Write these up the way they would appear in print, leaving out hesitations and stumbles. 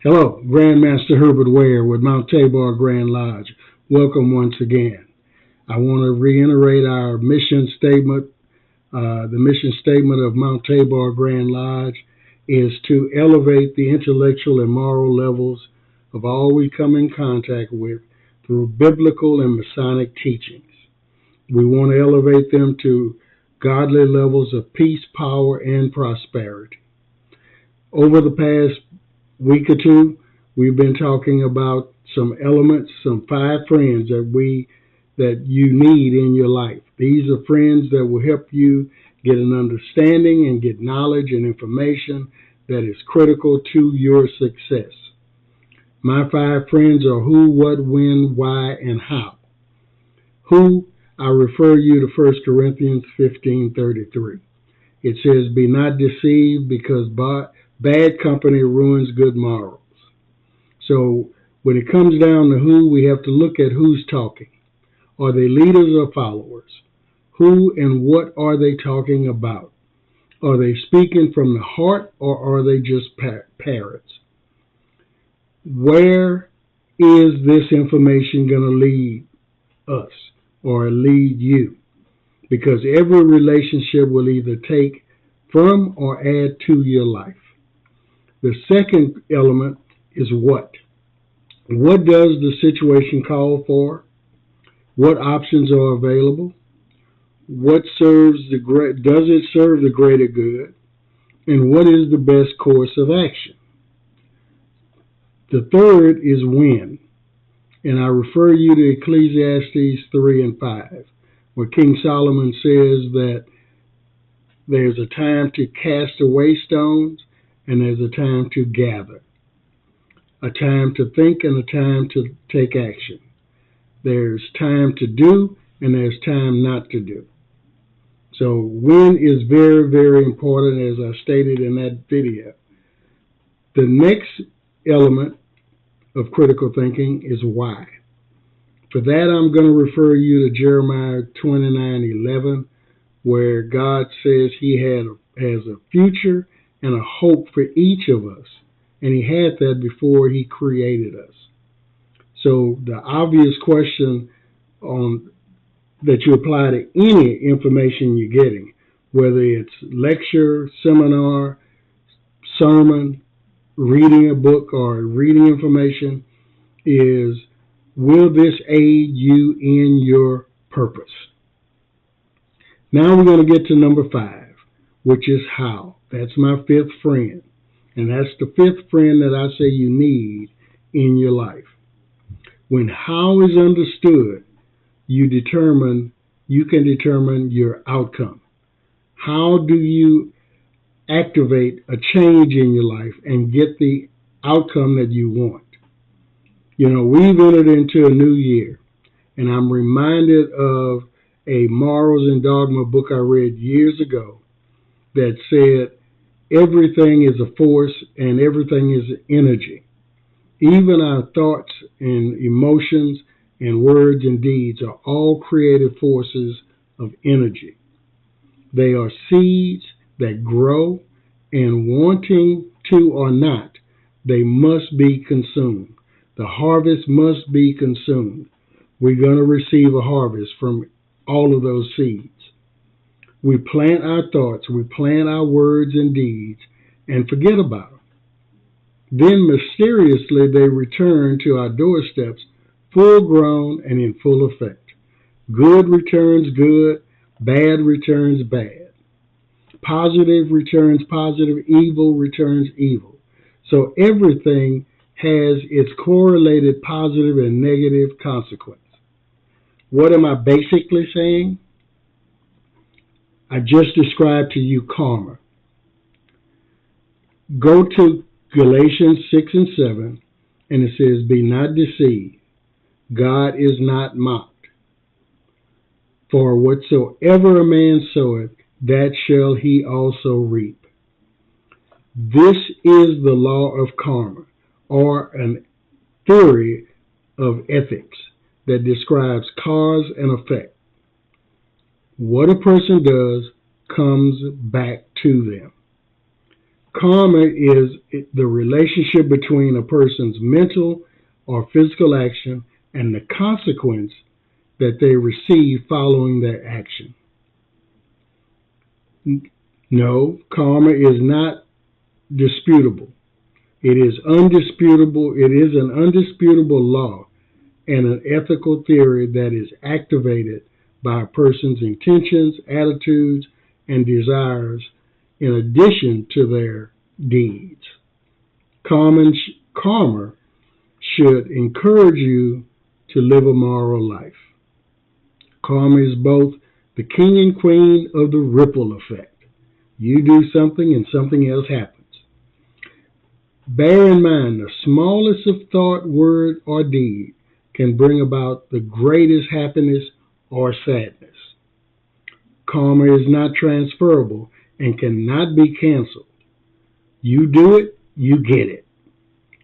Hello, Grandmaster Herbert Ware with Mount Tabor Grand Lodge. Welcome once again. I want to reiterate our mission statement. The mission statement of Mount Tabor Grand Lodge is to elevate the intellectual and moral levels of all we come in contact with through biblical and Masonic teachings. We want to elevate them to godly levels of peace, power, and prosperity. Over the past week or two, we've been talking about some elements, some five friends that you need in your life. These are friends that will help you get an understanding and get knowledge and information that is critical to your success. My five friends are who, what, when, why, and how. Who, I refer you to 1 Corinthians 15:33. It says, "Be not deceived, because bad company ruins good morals." So when it comes down to who, we have to look at who's talking. Are they leaders or followers? Who and what are they talking about? Are they speaking from the heart, or are they just parrots? Where is this information going to lead us or lead you? Because every relationship will either take from or add to your life. The second element is what. What does the situation call for? What options are available? What does it serve the greater good? And what is the best course of action? The third is when. And I refer you to Ecclesiastes 3 and 5, where King Solomon says that there's a time to cast away stones and there's a time to gather, a time to think and a time to take action. There's time to do and there's time not to do. So when is very, very important, as I stated in that video. The next element of critical thinking is why. For that, I'm going to refer you to Jeremiah 29:11, where God says He has a future and a hope for each of us, and He had that before He created us. So the obvious question that you apply to any information you're getting, whether it's lecture, seminar, sermon, reading a book, or reading information, is, will this aid you in your purpose? Now we're going to get to number 5, which is how. That's my fifth friend. And that's the fifth friend that I say you need in your life. When how is understood, you can determine your outcome. How do you activate a change in your life and get the outcome that you want? You know, we've entered into a new year, and I'm reminded of a Morals and Dogma book I read years ago that said everything is a force and everything is energy. Even our thoughts and emotions and words and deeds are all creative forces of energy. They are seeds that grow, and wanting to or not, they must be consumed. The harvest must be consumed. We're going to receive a harvest from all of those seeds. We plant our thoughts, we plant our words and deeds, and forget about them. Then mysteriously they return to our doorsteps, full grown and in full effect. Good returns good, bad returns bad. Positive returns positive, evil returns evil. So everything has its correlated positive and negative consequence. What am I basically saying? I just described to you karma. Go to Galatians 6 and 7, and it says, "Be not deceived. God is not mocked. For whatsoever a man soweth, that shall he also reap." This is the law of karma, or a theory of ethics that describes cause and effect. What a person does comes back to them. Karma is the relationship between a person's mental or physical action and the consequence that they receive following their action. No, karma is not disputable. It is undisputable. It is an undisputable law and an ethical theory that is activated by a person's intentions, attitudes, and desires in addition to their deeds. Karma should encourage you to live a moral life. Karma is both the king and queen of the ripple effect. You do something and something else happens. Bear in mind, the smallest of thought, word, or deed can bring about the greatest happiness or sadness. Karma is not transferable and cannot be canceled. You do it, you get it.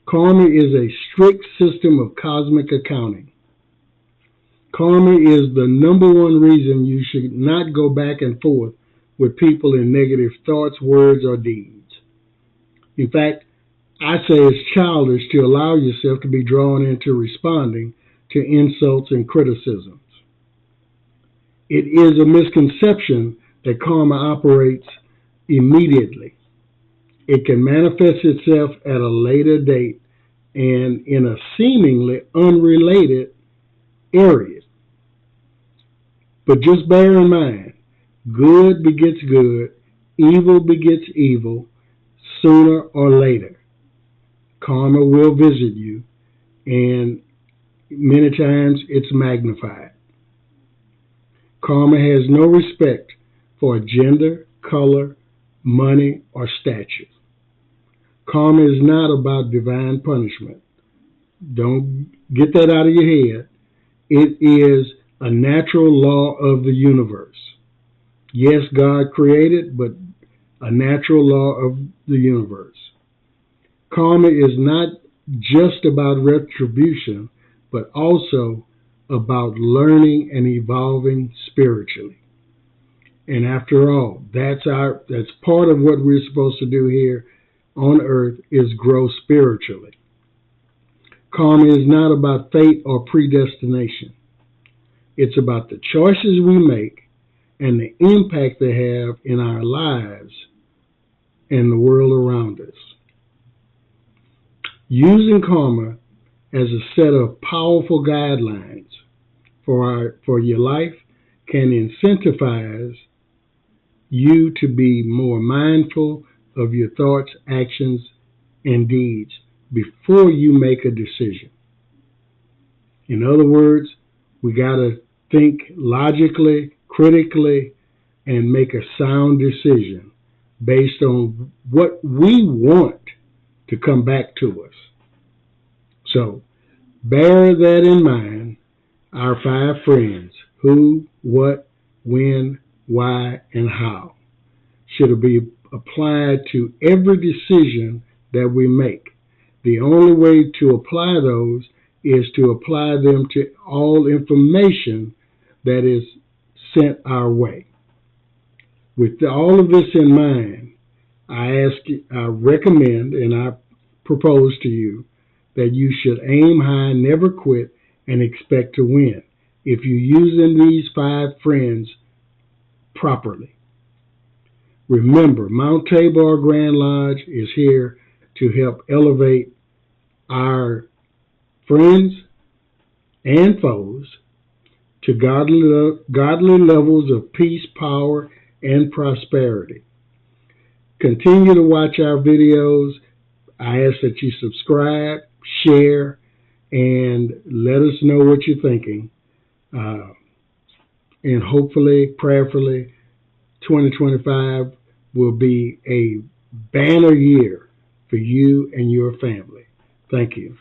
Karma is a strict system of cosmic accounting. Karma is the number one reason you should not go back and forth with people in negative thoughts, words, or deeds. In fact, I say it's childish to allow yourself to be drawn into responding to insults and criticisms. It is a misconception that karma operates immediately. It can manifest itself at a later date and in a seemingly unrelated area. But just bear in mind, good begets good, evil begets evil, sooner or later. Karma will visit you, and many times it's magnified. Karma has no respect for gender, color, money, or stature. Karma is not about divine punishment. Don't get that out of your head. It is a natural law of the universe. Yes, God created, but a natural law of the universe. Karma is not just about retribution, but also about learning and evolving spiritually. And after all, that's part of what we're supposed to do here on earth is grow spiritually. Karma is not about fate or predestination. It's about the choices we make and the impact they have in our lives and the world around us. Using karma as a set of powerful guidelines for your life can incentivize you to be more mindful of your thoughts, actions, and deeds before you make a decision. In other words, we got to think logically, critically, and make a sound decision based on what we want to come back to us. So, bear that in mind, our 5 friends, who, what, when, why, and how, should be applied to every decision that we make. The only way to apply those is to apply them to all information that is sent our way. With all of this in mind, I recommend, and I propose to you that you should aim high, never quit, and expect to win if you're using these 5 friends properly. Remember, Mount Tabor Grand Lodge is here to help elevate our friends and foes to godly levels of peace, power, and prosperity. Continue to watch our videos. I ask that you subscribe, share, and let us know what you're thinking. And hopefully, prayerfully, 2025 will be a banner year for you and your family. Thank you.